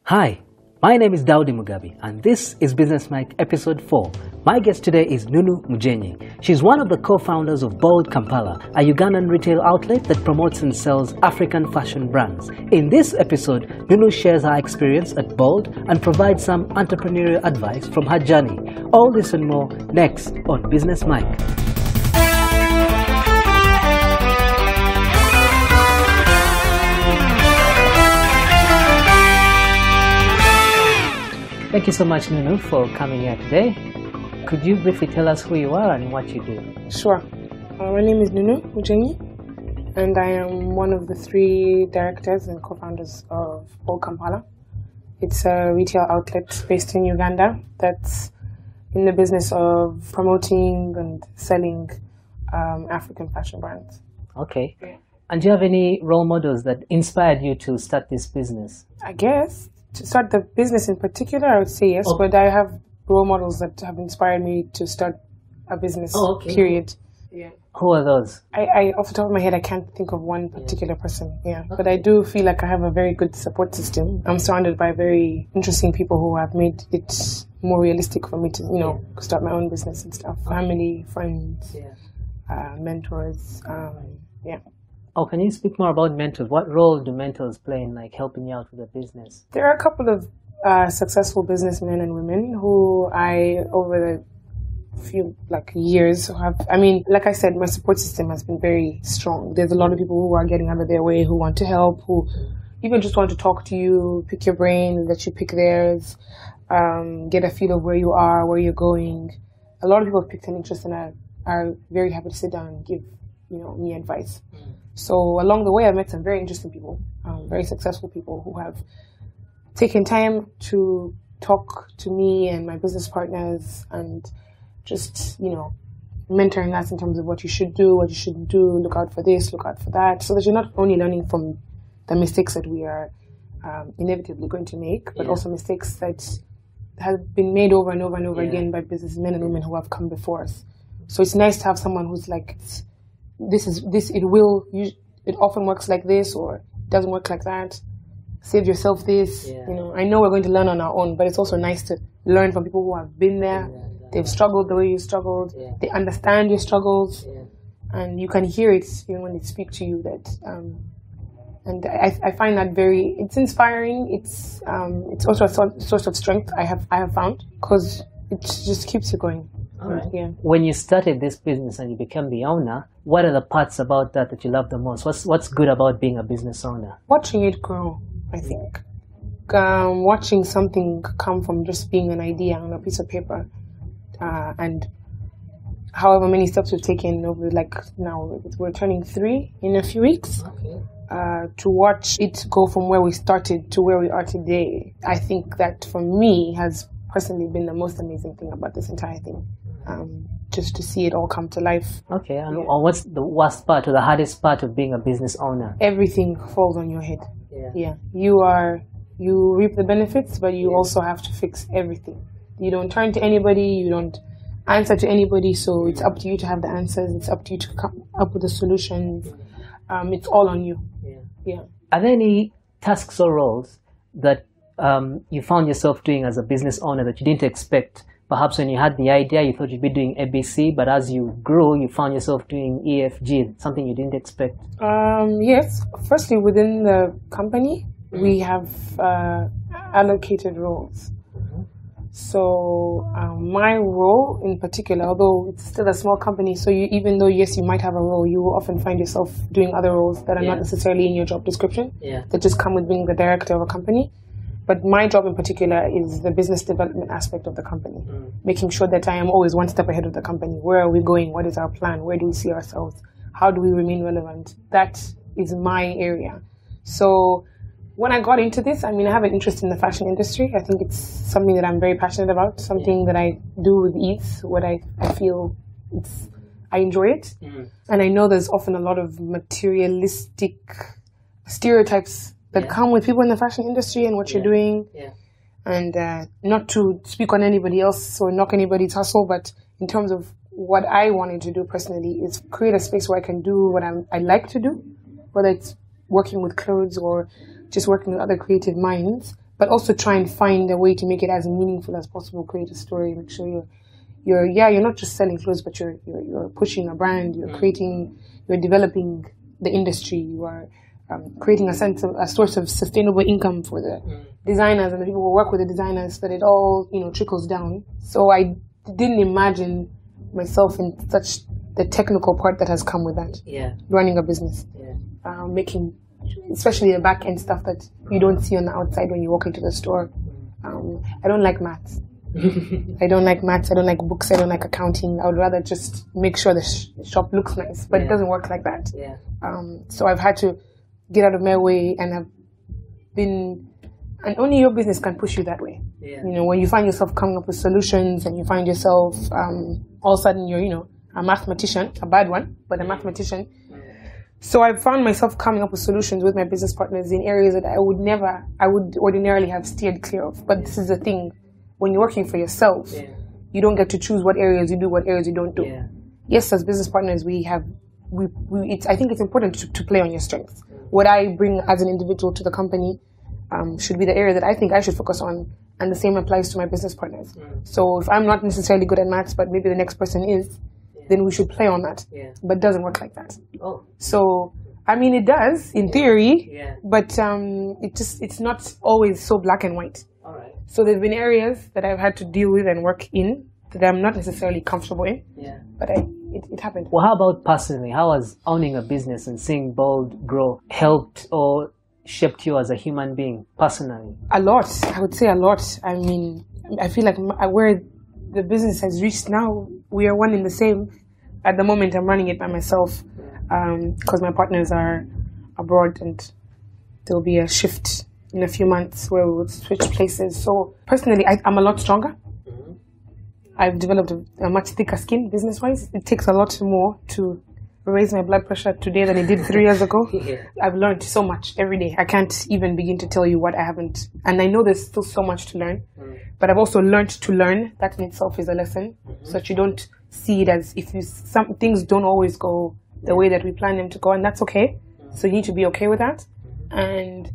Hi, my name is Daudi Mugabi and this is Business Mike episode 4. My guest today is Nunu Mugyenyi. She's one of the co-founders of BOLD Kampala, a Ugandan retail outlet that promotes and sells African fashion brands. In this episode, Nunu shares her experience at BOLD and provides some entrepreneurial advice from her journey. All this and more next on Business Mike. Thank you so much, Nunu, for coming here today. Could you briefly tell us who you are and what you do? Sure. My name is Nunu Mugyenyi, and I am one of the 3 directors and co-founders of BOLD Kampala. It's a retail outlet based in Uganda that's in the business of promoting and selling African fashion brands. Okay. Yeah. And do you have any role models that inspired you to start this business? I guess. To start the business in particular, I would say yes, but I have role models that have inspired me to start a business, period. Yeah. Who are those? I off the top of my head, I can't think of one particular person, but I do feel like I have a very good support system. I'm surrounded by very interesting people who have made it more realistic for me to, start my own business and stuff. Family, friends, mentors, Oh, can you speak more about mentors? What role do mentors play in helping you out with the business? There are a couple of successful businessmen and women who I, over the few years, like I said, my support system has been very strong. There's a lot of people who are getting out of their way, who want to help, who even just want to talk to you, pick your brain, let you pick theirs, get a feel of where you are, where you're going. A lot of people have picked an interest and are very happy to sit down and give me advice. So along the way, I've met some very interesting people, very successful people who have taken time to talk to me and my business partners and just, mentoring us in terms of what you should do, what you shouldn't do, look out for this, look out for that, so that you're not only learning from the mistakes that we are inevitably going to make, but also mistakes that have been made over and over and over again by businessmen and women who have come before us. So it's nice to have someone who's like, it often works like this, or it doesn't work like that. Save yourself this. I know we're going to learn on our own, but it's also nice to learn from people who have been there. They've struggled the way you struggled. They understand your struggles, and you can hear it when they speak to you. And I find that it's inspiring. It's also a source of strength I have found, because it just keeps you going. Right. Yeah. When you started this business and you became the owner, what are the parts about that you love the most? What's good about being a business owner? Watching it grow, I think. Watching something come from just being an idea on a piece of paper, and however many steps we've taken over, now we're turning 3 in a few weeks. To watch it go from where we started to where we are today, I think that for me has personally been the most amazing thing about this entire thing. Just to see it all come to life. Okay, and what's the worst part or the hardest part of being a business owner? Everything falls on your head. You reap the benefits, but you also have to fix everything. You don't turn to anybody, you don't answer to anybody, so it's up to you to have the answers, it's up to you to come up with the solutions. It's all on you. Are there any tasks or roles that you found yourself doing as a business owner that you didn't expect? Perhaps when you had the idea, you thought you'd be doing ABC, but as you grew, you found yourself doing EFG, something you didn't expect. Yes. Firstly, within the company, we have allocated roles. So my role in particular, although it's still a small company, so even though, yes, you might have a role, you will often find yourself doing other roles that are not necessarily in your job description, that just come with being the director of a company. But my job in particular is the business development aspect of the company, making sure that I am always one step ahead of the company. Where are we going? What is our plan? Where do we see ourselves? How do we remain relevant? That is my area. So when I got into this, I have an interest in the fashion industry. I think it's something that I'm very passionate about, something that I do with ease, what I feel I enjoy it. And I know there's often a lot of materialistic stereotypes that come with people in the fashion industry and what you're doing. And not to speak on anybody else or knock anybody's hustle, but in terms of what I wanted to do personally is create a space where I can do what I like to do, whether it's working with clothes or just working with other creative minds, but also try and find a way to make it as meaningful as possible. Create a story, make sure you're not just selling clothes, but you're pushing a brand. You're developing the industry. You are creating a source of sustainable income for the designers and the people who work with the designers, that it all trickles down. So I didn't imagine myself in such the technical part that has come with that. Yeah, running a business, making, especially the back end stuff that you don't see on the outside when you walk into the store. I don't like maths. I don't like maths. I don't like books. I don't like accounting. I would rather just make sure the shop looks nice, but it doesn't work like that. Yeah. So I've had to get out of my way, and have been, and only your business can push you that way. Yeah. When you find yourself coming up with solutions, and you find yourself all of a sudden you're a mathematician, a bad one, but a mathematician. So I found myself coming up with solutions with my business partners in areas that I would ordinarily have steered clear of. But this is the thing. When you're working for yourself, you don't get to choose what areas you do, what areas you don't do. Yeah. Yes, as business partners, I think it's important to play on your strengths. What I bring as an individual to the company should be the area that I think I should focus on, and the same applies to my business partners. So if I'm not necessarily good at maths, but maybe the next person is, then we should play on that. Yeah. But it doesn't work like that. Oh. So, it does in theory, but it's not always so black and white. All right. So there's been areas that I've had to deal with and work in that I'm not necessarily comfortable in. Yeah. But it happened. Well, how about personally? How has owning a business and seeing BOLD grow helped or shaped you as a human being personally? A lot. I would say a lot. I feel like where the business has reached now, we are one in the same. At the moment, I'm running it by myself because my partners are abroad, and there'll be a shift in a few months where we would switch places. So personally, I'm a lot stronger. I've developed a much thicker skin business-wise. It takes a lot more to raise my blood pressure today than it did 3 years ago. I've learned so much every day. I can't even begin to tell you what I haven't. And I know there's still so much to learn. But I've also learned to learn. That in itself is a lesson. So that you don't see it as some things don't always go the way that we plan them to go. And that's okay. So you need to be okay with that. And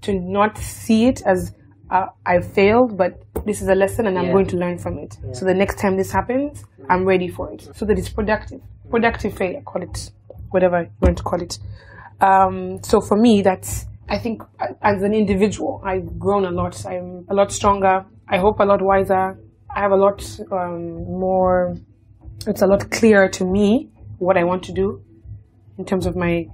to not see it as I failed, but this is a lesson and I'm going to learn from it. So the next time this happens, I'm ready for it. So that it's productive. Productive failure, call it whatever you want to call it. So for me, I think as an individual, I've grown a lot. I'm a lot stronger. I hope a lot wiser. I have a lot more, it's a lot clearer to me what I want to do in terms of my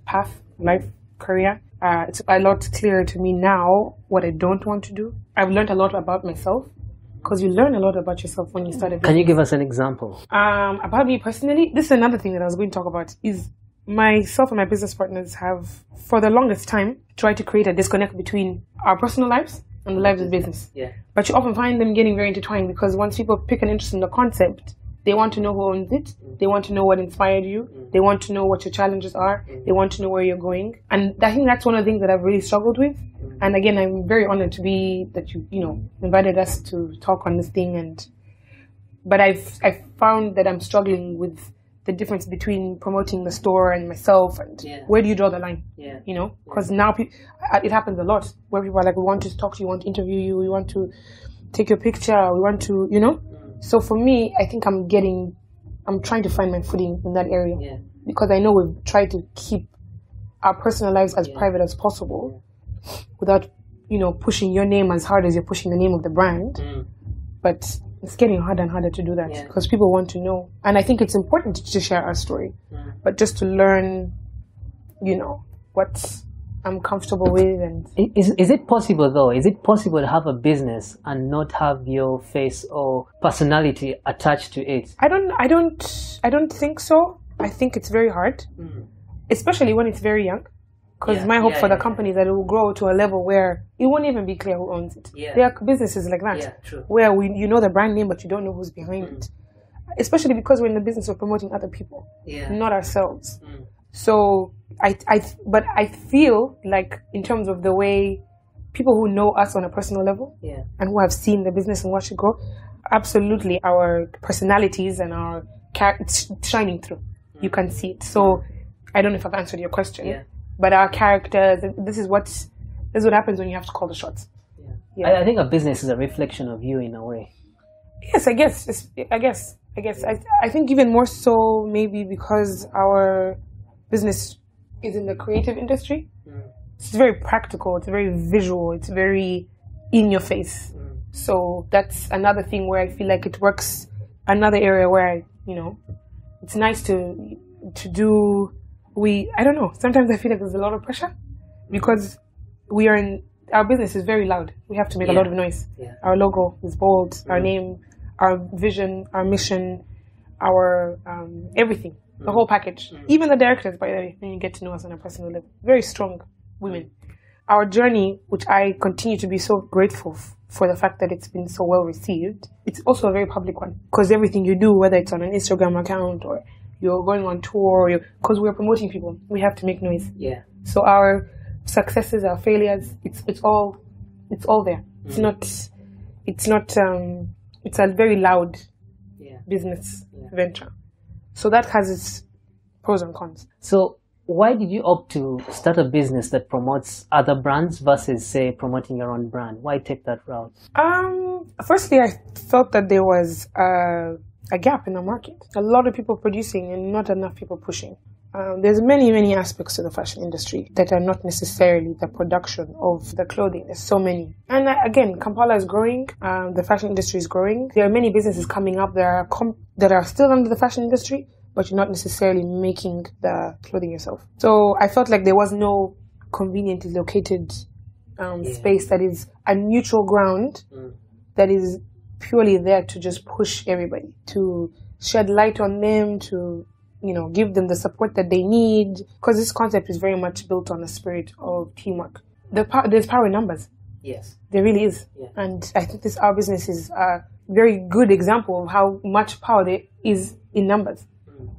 path, life, career. It's a lot clearer to me now what I don't want to do. I've learned a lot about myself, because you learn a lot about yourself when you start a business. Can you give us an example? About me personally, this is another thing that I was going to talk about, is myself and my business partners have, for the longest time, tried to create a disconnect between our personal lives and the lives of business. Yeah. But you often find them getting very intertwined, because once people pick an interest in the concept, they want to know who owns it. They want to know what inspired you. They want to know what your challenges are. They want to know where you're going. And I think that's one of the things that I've really struggled with. And again, I'm very honored to be that you invited us to talk on this thing. But I've found that I'm struggling with the difference between promoting the store and myself, and where do you draw the line? Because now it happens a lot where people are like, we want to talk to you, we want to interview you, we want to take your picture, we want to, So for me, I think I'm trying to find my footing in that area, because I know we've tried to keep our personal lives as private as possible without, pushing your name as hard as you're pushing the name of the brand. But it's getting harder and harder to do that because people want to know. And I think it's important to share our story, but just to learn, what I'm comfortable with. And is it possible though? Is it possible to have a business and not have your face or personality attached to it? I don't think so. I think it's very hard, especially when it's very young. Because my hope for the company is that it will grow to a level where it won't even be clear who owns it. There are businesses like that where you know the brand name, but you don't know who's behind it. Especially because we're in the business of promoting other people, not ourselves. So but I feel like in terms of the way people who know us on a personal level and who have seen the business and watched it grow, absolutely our personalities and our character shining through. You can see it. So I don't know if I've answered your question. But our characters, this is what happens when you have to call the shots. I think a business is a reflection of you in a way. Yes, I guess. I think even more so maybe because our business is in the creative industry. It's very practical. It's very visual. It's very in your face. So that's another thing where I feel like it works. Another area where it's nice to do. I don't know. Sometimes I feel like there's a lot of pressure because our business is very loud. We have to make a lot of noise. Yeah. Our logo is bold. Our name, our vision, our mission, our everything, the whole package. Even the directors, by the way, when you get to know us on a personal level, very strong women. Our journey, which I continue to be so grateful for the fact that it's been so well received, it's also a very public one because everything you do, whether it's on an Instagram account or you're going on tour, because we're promoting people, we have to make noise. Yeah. So our successes, our failures, it's all there. It's a very loud business venture. So that has its pros and cons. So why did you opt to start a business that promotes other brands versus, say, promoting your own brand? Why take that route? Firstly, I felt that there was a gap in the market. A lot of people producing and not enough people pushing. There's many aspects to the fashion industry that are not necessarily the production of the clothing. There's so many. And again, Kampala is growing. The fashion industry is growing. There are many businesses coming up that are still under the fashion industry, but you're not necessarily making the clothing yourself. So I felt like there was no conveniently located space that is a neutral ground that is purely there to just push everybody, to shed light on them, to give them the support that they need, because this concept is very much built on a spirit of teamwork. There's power in numbers. Yes. There really is. Yeah. And I think our business is a very good example of how much power there is in numbers.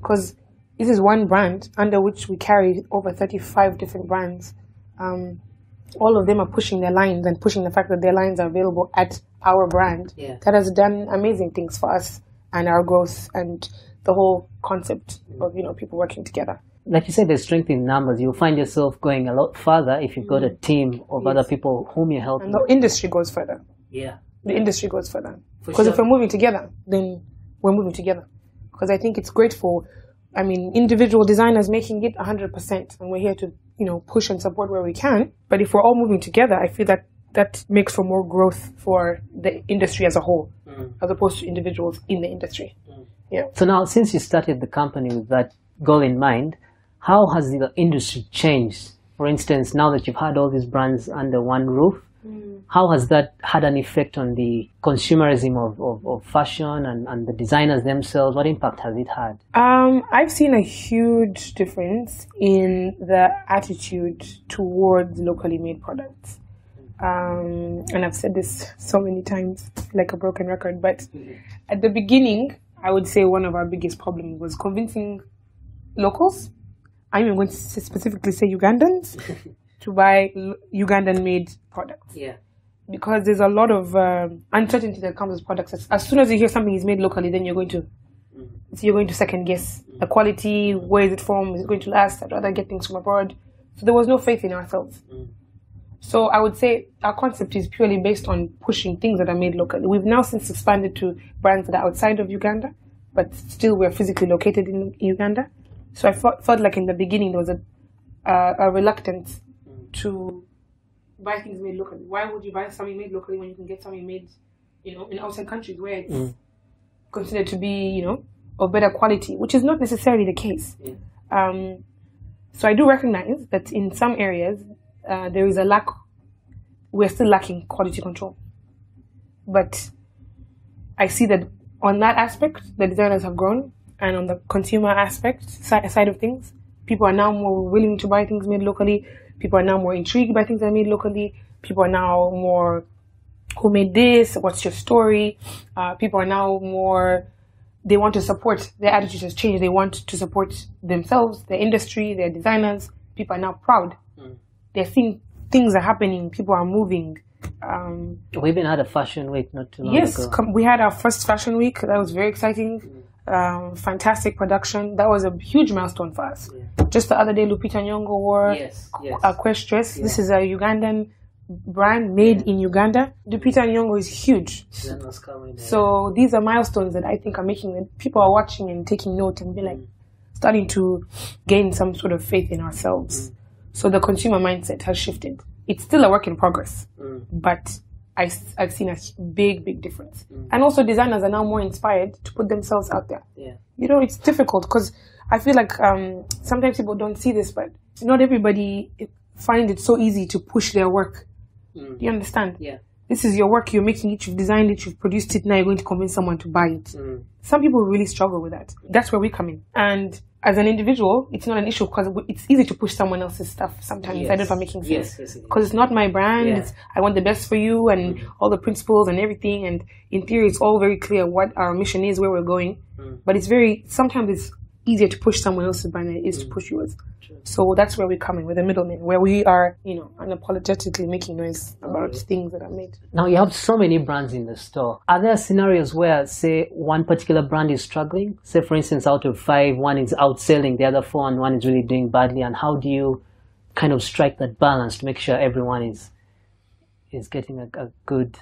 Because this is one brand under which we carry over 35 different brands. All of them are pushing their lines and pushing the fact that their lines are available at our brand. Yeah. That has done amazing things for us and our growth and the whole concept of people working together. Like you said, there's strength in numbers. You'll find yourself going a lot further if you've got a team of other people whom you're helping. And the industry goes further. Yeah. The industry goes further. Because if we're moving together, then we're moving together. Because I think it's great for, individual designers making it 100%. And we're here to, push and support where we can. But if we're all moving together, I feel that makes for more growth for the industry as a whole, as opposed to individuals in the industry. Yeah. So now, since you started the company with that goal in mind, how has the industry changed? For instance, now that you've had all these brands under one roof, how has that had an effect on the consumerism of fashion and the designers themselves? What impact has it had? I've seen a huge difference in the attitude towards locally made products. And I've said this so many times, like a broken record, but at the beginning, I would say one of our biggest problems was convincing locals, I'm even going to specifically say Ugandans, to buy Ugandan-made products. Yeah. Because there's a lot of uncertainty that comes with products. As soon as you hear something is made locally, then you're going to second guess the quality, where is it from, is it going to last, I'd rather get things from abroad. So there was no faith in ourselves. So I would say our concept is purely based on pushing things that are made locally. We've now since expanded to brands that are outside of Uganda, but still we're physically located in Uganda. So I felt like in the beginning there was a reluctance to buy things made locally. Why would you buy something made locally when you can get something made, in outside countries where it's considered to be, of better quality, which is not necessarily the case. Yeah. So I do recognize that in some areas, there is a lack, we're still lacking quality control. But I see that on that aspect, the designers have grown, and on the consumer aspect side of things, people are now more willing to buy things made locally. People are now more intrigued by things that are made locally. People are now more, who made this? What's your story? People are now more, they want to support, their attitude has changed. They want to support themselves, their industry, their designers. People are now proud. They're seeing things are happening. People are moving. We even had a fashion week not too long ago. Yes, we had our first fashion week. That was very exciting. Fantastic production. That was a huge milestone for us. Yeah. Just the other day, Lupita Nyong'o wore a quest dress. Yeah. This is a Ugandan brand made in Uganda, Dupita Nyong'o is huge. So these are milestones that I think are making that people are watching and taking note and be like, starting to gain some sort of faith in ourselves. So the consumer mindset has shifted. It's still a work in progress, but I've seen a big difference. And also designers are now more inspired to put themselves out there. You know, it's difficult because I feel like sometimes people don't see this, but not everybody find it so easy to push their work. Do you understand? This is your work, you're making it, you've designed it, you've produced it, now you're going to convince someone to buy it. Some people really struggle with that. That's where we come in. And as an individual, it's not an issue because it's easy to push someone else's stuff sometimes. I don't know if I'm making sense. Because it's not my brand, I want the best for you and all the principles and everything. And in theory, it's all very clear what our mission is, where we're going. But sometimes it's easier to push someone else's brand than it is to push yours. So that's where we come in, with the middlemen, where we are, you know, unapologetically making noise about things that are made. Now you have so many brands in the store. Are there scenarios where, say, one particular brand is struggling? Say, for instance, out of 5, one is outselling the other 4 and one is really doing badly. And how do you kind of strike that balance to make sure everyone is getting a good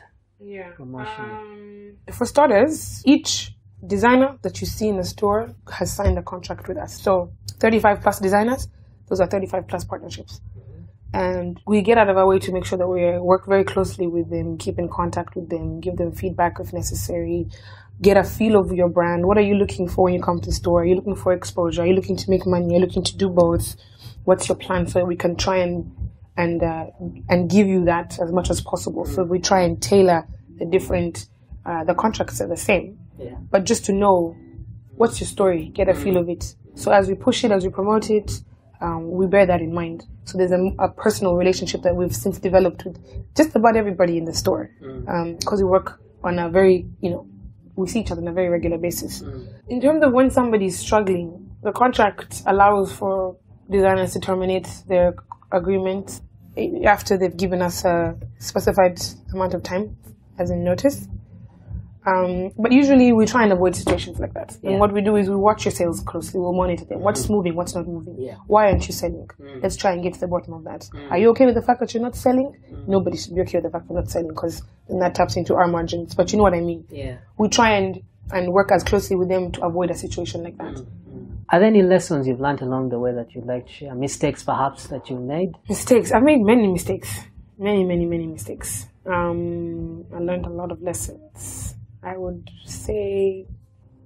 promotion? For starters, each designer that you see in the store has signed a contract with us. So 35 plus designers, those are 35 plus partnerships. And we get out of our way to make sure that we work very closely with them, keep in contact with them, give them feedback if necessary, get a feel of your brand. What are you looking for when you come to the store? Are you looking for exposure? Are you looking to make money? Are you looking to do both? What's your plan, so we can try and give you that as much as possible. So we try and tailor the different, the contracts are the same. But just to know what's your story, get a feel of it. So as we push it, as we promote it, we bear that in mind. So there's a personal relationship that we've since developed with just about everybody in the store. Because we work on a very, you know, we see each other on a very regular basis. In terms of when somebody's struggling, the contract allows for designers to terminate their agreement after they've given us a specified amount of time, as in notice. But usually we try and avoid situations like that. And what we do is we watch your sales closely. We'll monitor them. What's moving? What's not moving? Why aren't you selling? Let's try and get to the bottom of that. Are you okay with the fact that you're not selling? Nobody should be okay with the fact we're not selling, because then that taps into our margins. But you know what I mean? We try and work as closely with them to avoid a situation like that. Are there any lessons you've learned along the way that you'd like to share? Mistakes perhaps that you've made? Mistakes. I've made many mistakes. Many mistakes. I learned a lot of lessons. I would say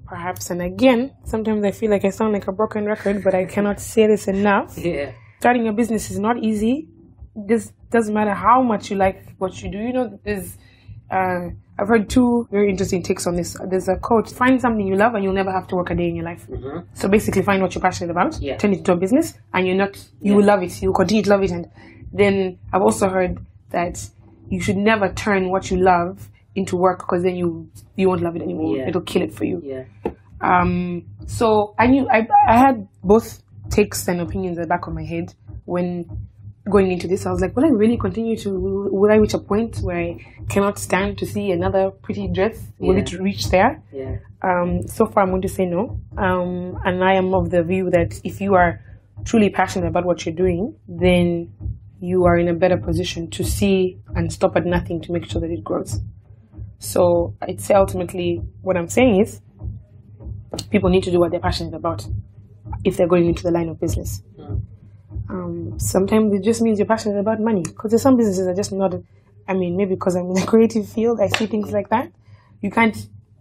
perhaps, and again, sometimes I feel like I sound like a broken record, but I cannot say this enough. Starting a business is not easy. This doesn't matter how much you like what you do. You know, I've heard 2 very interesting takes on this. There's a quote: find something you love and you'll never have to work a day in your life. So basically find what you're passionate about, turn it into a business, and you will love it. You'll continue to love it. And then I've also heard that you should never turn what you love into work, because then you won't love it anymore. It'll kill it for you. So I had both takes and opinions at the back of my head when going into this. I was like, will I really continue will I reach a point where I cannot stand to see another pretty dress? Will it reach there? So far I'm going to say no. And I am of the view that if you are truly passionate about what you're doing, then you are in a better position to see and stop at nothing to make sure that it grows. So I'd say ultimately what I'm saying is people need to do what they're passionate about if they're going into the line of business. Sometimes it just means you're passionate about money, because there's some businesses that are just not, maybe because I'm in the creative field, I see things like that. You can't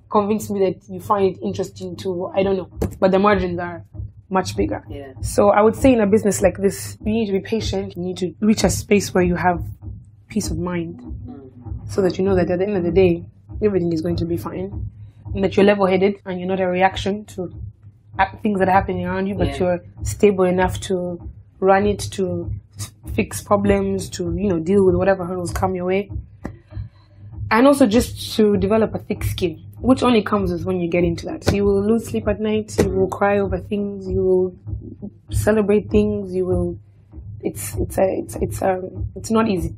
convince me that you find it interesting to, I don't know, but the margins are much bigger. So I would say in a business like this, you need to be patient. You need to reach a space where you have peace of mind, so that you know that at the end of the day, everything is going to be fine, and that you're level-headed and you're not a reaction to things that are happening around you, but you're stable enough to run it, to fix problems, to deal with whatever hurdles come your way, and also just to develop a thick skin, which only comes when you get into that. You will lose sleep at night. You will cry over things. You will celebrate things. You will. It's not easy.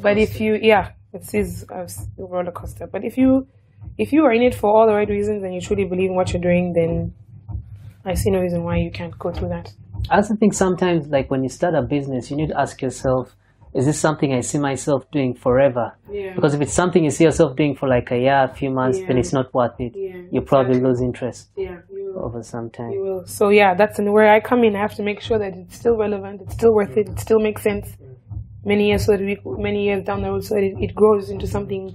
But if you, it is a roller coaster. But if you are in it for all the right reasons and you truly believe in what you're doing, then I see no reason why you can't go through that. I also think sometimes, like when you start a business, you need to ask yourself, is this something I see myself doing forever? Yeah. Because if it's something you see yourself doing for like a year, a few months, then it's not worth it. Yeah, You probably lose interest you will. over some time. You will. So yeah, that's where I come in. I have to make sure that it's still relevant, it's still worth it, it still makes sense. Many years down the road, so that it grows into something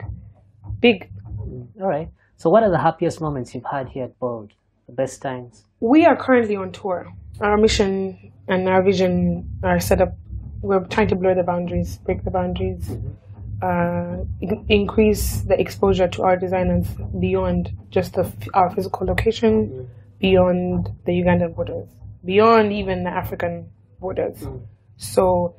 big. All right. So what are the happiest moments you've had here at BOLD? The best times? We are currently on tour. Our mission and our vision are set up. We're trying to blur the boundaries, break the boundaries, increase the exposure to our designers beyond just our physical location, beyond the Ugandan borders, beyond even the African borders. So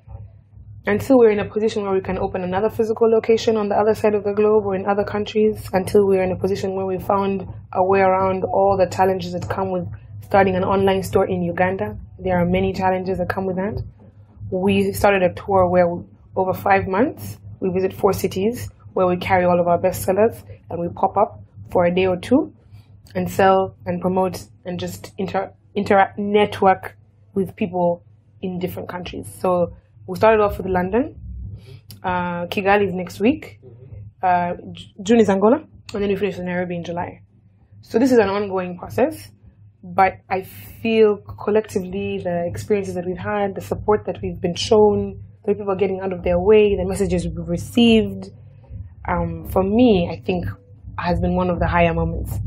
until we're in a position where we can open another physical location on the other side of the globe or in other countries, until we're in a position where we found a way around all the challenges that come with starting an online store in Uganda, there are many challenges that come with that. We started a tour where over 5 months, we visit 4 cities where we carry all of our best sellers and we pop up for a day or two and sell and promote and just interact, network with people in different countries. So we started off with London. Kigali is next week. June is Angola. And then we finish in Nairobi in July. So this is an ongoing process. But I feel collectively the experiences that we've had, the support that we've been shown, the people are getting out of their way, the messages we've received, for me, I think has been one of the higher moments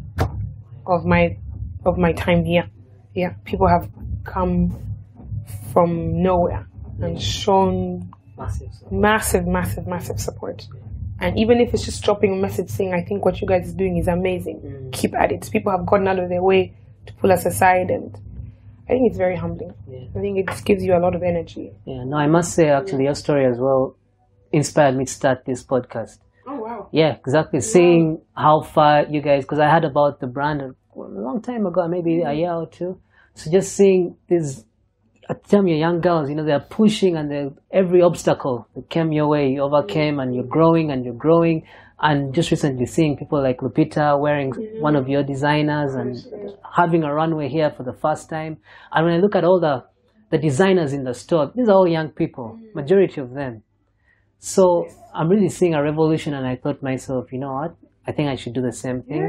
of my time here. Yeah, people have come from nowhere and shown massive support. And even if it's just dropping a message saying, I think what you guys are doing is amazing, keep at it. People have gotten out of their way to pull us aside, and I think it's very humbling. I think it just gives you a lot of energy. Yeah, no, I must say actually your story as well inspired me to start this podcast. Oh wow. Yeah, exactly. Seeing how far you guys, because I heard about the brand a long time ago, maybe a year or two. So just seeing these, at the time, your young girls, they're pushing, and every obstacle that came your way, you overcame, and you're growing and you're growing. And just recently seeing people like Lupita wearing one of your designers and having a runway here for the first time. And when I look at all the designers in the store, these are all young people, majority of them. So I'm really seeing a revolution, and I thought myself, you know what? I think I should do the same thing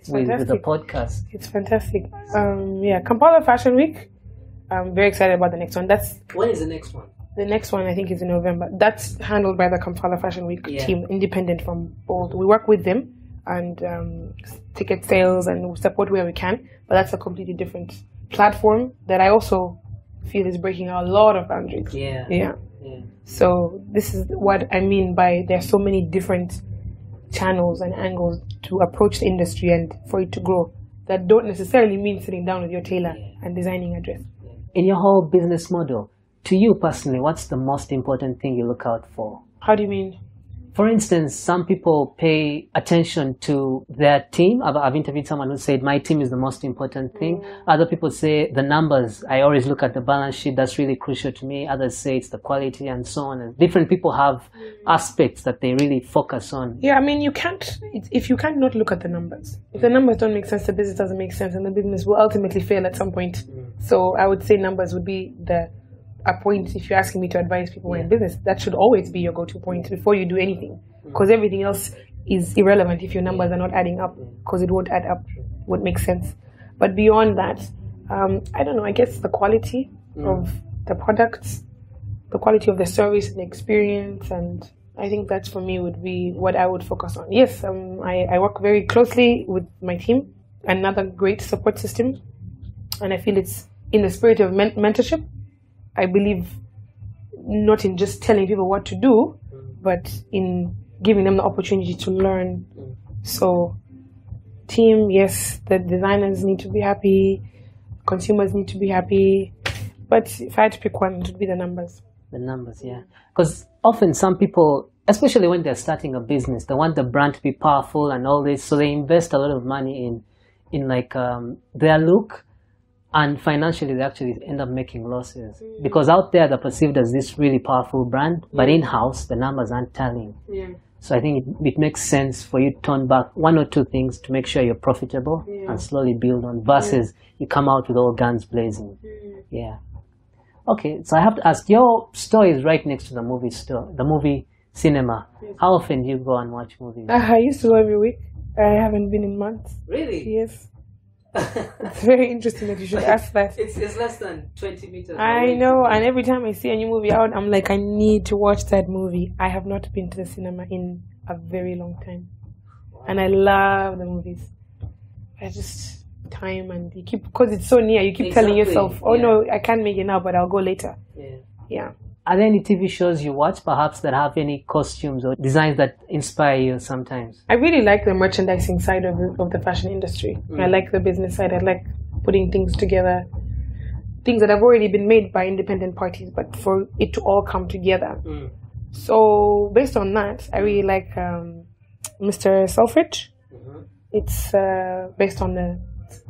with the podcast. It's fantastic. Kampala Fashion Week. I'm very excited about the next one. When is the next one? The next one, I think, is in November. That's handled by the Kampala Fashion Week team, independent from BOLD. We work with them and ticket sales and support where we can, but that's a completely different platform that I also feel is breaking a lot of boundaries. Yeah. So this is what I mean by there's so many different channels and angles to approach the industry and for it to grow that don't necessarily mean sitting down with your tailor and designing a dress. In your whole business model, to you personally, what's the most important thing you look out for? How do you mean? For instance, some people pay attention to their team. I've interviewed someone who said, my team is the most important thing. Other people say the numbers. I always look at the balance sheet. That's really crucial to me. Others say it's the quality and so on. And different people have aspects that they really focus on. Yeah, I mean, if you can't not look at the numbers. If the numbers don't make sense, the business doesn't make sense, and the business will ultimately fail at some point. So I would say numbers would be a point. If you're asking me to advise people in business, that should always be your go-to point before you do anything, because everything else is irrelevant if your numbers are not adding up, because it won't add up, won't make sense. But beyond that, I don't know, I guess the quality of the products, the quality of the service and the experience, and I think that for me would be what I would focus on. Yes, I work very closely with my team, another great support system, and I feel it's in the spirit of mentorship. I believe not in just telling people what to do, but in giving them the opportunity to learn. So, team, yes, the designers need to be happy, consumers need to be happy, but if I had to pick one, it would be the numbers. The numbers, yeah. Because often some people, especially when they're starting a business, they want the brand to be powerful and all this, so they invest a lot of money in like their look. And financially, they actually end up making losses. Because out there, they're perceived as this really powerful brand, but in-house, the numbers aren't telling. So I think it makes sense for you to turn back one or two things to make sure you're profitable and slowly build on, versus you come out with all guns blazing. Okay, so I have to ask, your store is right next to the movie store, the movie cinema. How often do you go and watch movies? I used to go every week. I haven't been in months. Really? Yes. It's very interesting that you should ask that. It's less than 20 meters I away. know, and every time I see a new movie out, I'm like, I need to watch that movie. I have not been to the cinema in a very long time. And I love the movies. I just, time and you keep, because it's so near, you keep telling yourself, oh no, I can't make it now, but I'll go later. Yeah. Are there any TV shows you watch, perhaps, that have any costumes or designs that inspire you sometimes? I really like the merchandising side of the fashion industry. I like the business side. I like putting things together, things that have already been made by independent parties, but for it to all come together. So based on that, I really like Mr. Selfridge. It's based on the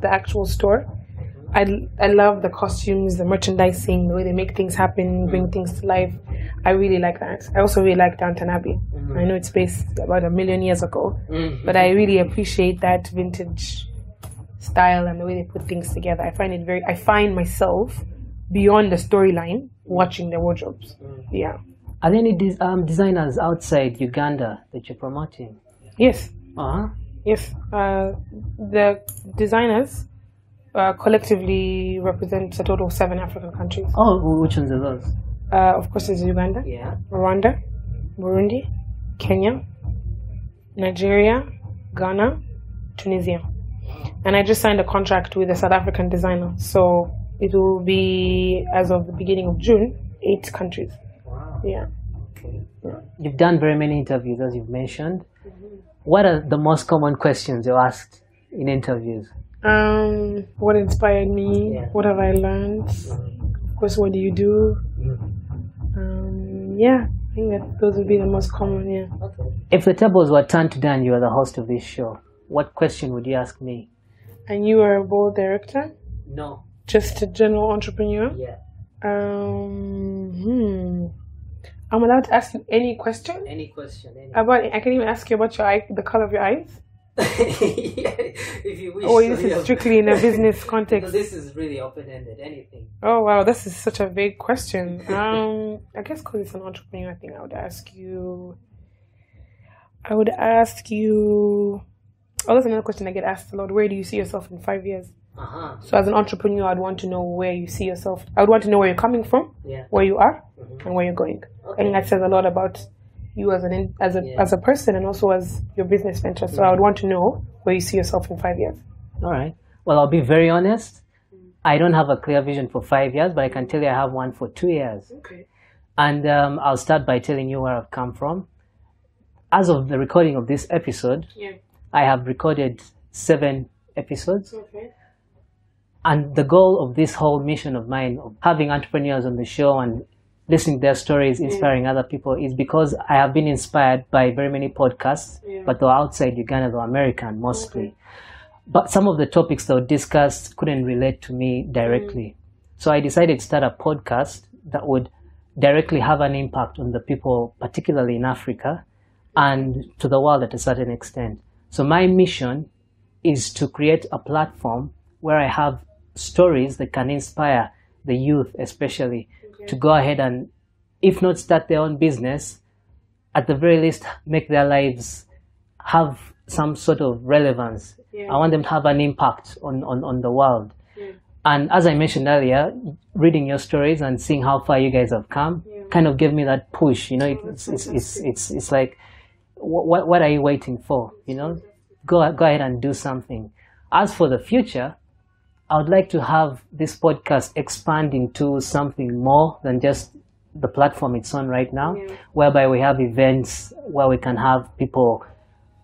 actual store. I love the costumes, the merchandising, the way they make things happen, bring things to life. I really like that. I also really like Downton Abbey. I know it's based about 1 million years ago, but I really appreciate that vintage style and the way they put things together. I find myself beyond the storyline watching the wardrobes. Yeah. Are there any designers outside Uganda that you're promoting? Yes. Yes. The designers collectively represent a total of 7 African countries. Oh, which ones are those? Of course, there's Uganda, Rwanda, Burundi, Kenya, Nigeria, Ghana, Tunisia. And I just signed a contract with a South African designer. So it will be, as of the beginning of June, 8 countries. Wow. Yeah. Okay. You've done very many interviews, as you've mentioned. What are the most common questions you're asked in interviews? What inspired me? What have I learned? Of course, what do you do? I think that those would be the most common. Okay. If the tables were turned today and you were the host of this show, what question would you ask me? And you are a bold director? No. Just a general entrepreneur? Yeah. I'm allowed to ask you any question? Any question. I can even ask you about the color of your eyes? If you wish. Or this is strictly in a business context? No, this is really open-ended, anything. Oh wow, this is such a vague question. I guess because it's an entrepreneur thing, I would ask you, oh, that's another question I get asked a lot. Where do you see yourself in 5 years? So as an entrepreneur, I'd want to know where you see yourself. I would want to know where you're coming from, where you are, and where you're going. I think that says a lot about you as a person and also as your business venture. So I would want to know where you see yourself in 5 years. All right. Well, I'll be very honest. I don't have a clear vision for 5 years, but I can tell you I have one for 2 years. Okay. And I'll start by telling you where I've come from. As of the recording of this episode, I have recorded 7 episodes. Okay. And the goal of this whole mission of mine, of having entrepreneurs on the show and listening to their stories, inspiring other people, is because I have been inspired by very many podcasts, but they're outside Uganda, they're American mostly. But some of the topics that were discussed couldn't relate to me directly. So I decided to start a podcast that would directly have an impact on the people, particularly in Africa, and to the world at a certain extent. So my mission is to create a platform where I have stories that can inspire the youth especially to go ahead and, if not start their own business, at the very least make their lives have some sort of relevance. I want them to have an impact on the world. And as I mentioned earlier, reading your stories and seeing how far you guys have come kind of gave me that push. It's like, what are you waiting for? Go ahead and do something. As for the future, I would like to have this podcast expand into something more than just the platform it's on right now, whereby we have events where we can have people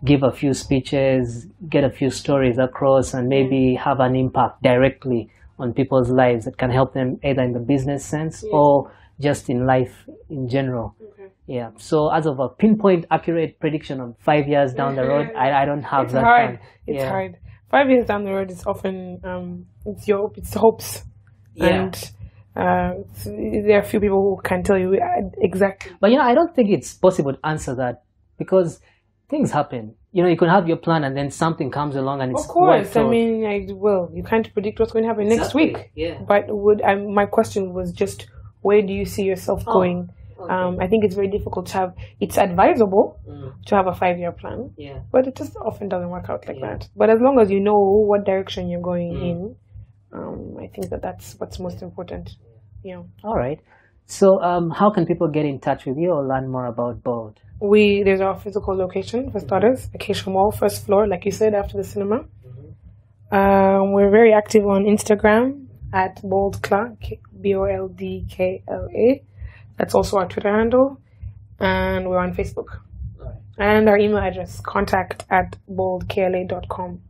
give a few speeches, get a few stories across, and maybe have an impact directly on people's lives that can help them either in the business sense or just in life in general. So as of a pinpoint accurate prediction of 5 years down the road, I don't have that time. It's hard. 5 years down the road is often it's hopes, and there are a few people who can tell you exactly. But I don't think it's possible to answer that because things happen. You can have your plan and then something comes along and it's of course. I mean, you can't predict what's going to happen next week. But my question was just, where do you see yourself going? Okay. I think it's very difficult to have, it's advisable to have a 5-year plan, but it just often doesn't work out like that. But as long as you know what direction you're going in, I think that's what's most important. Yeah. All right. So how can people get in touch with you or learn more about BOLD? There's our physical location, for starters, Acacia Mall, first floor, like you said, after the cinema. We're very active on Instagram at BOLDKLA, BOLDKLA. That's also our Twitter handle. And we're on Facebook. Right. And our email address, contact@boldkla.com.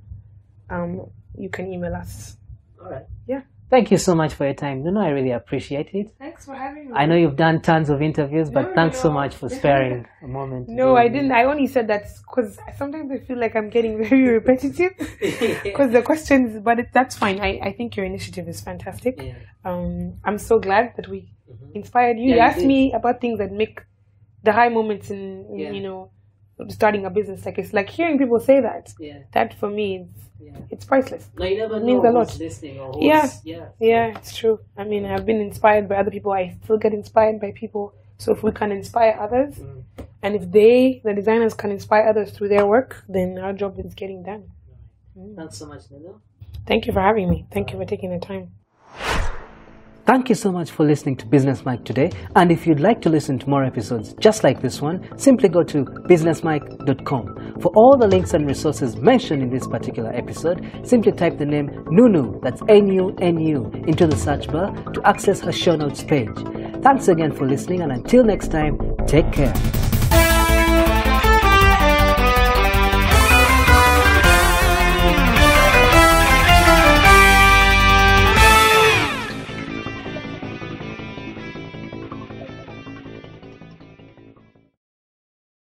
You can email us. All right. Yeah. Thank you so much for your time. I really appreciate it. Thanks for having me. I know you've done tons of interviews, but thanks so much for sparing a moment. No, I didn't. I only said that because sometimes I feel like I'm getting very repetitive because the questions, but that's fine. I think your initiative is fantastic. Yeah. I'm so glad that we inspired you. You asked me about things that make the high moments in starting a business. Like, it's like hearing people say that. Yeah. That for me, it's priceless. No, you never it means a lot. Listening or it's true. I mean, I've been inspired by other people. I still get inspired by people. So if we can inspire others, and if the designers can inspire others through their work, then our job is getting done. Thanks so much, Nunu. Thank you for having me. Thank you for taking the time. Thank you so much for listening to Business Mike today. And if you'd like to listen to more episodes just like this one, simply go to businessmike.com. For all the links and resources mentioned in this particular episode, simply type the name Nunu, that's N-U-N-U, into the search bar to access her show notes page. Thanks again for listening, and until next time, take care.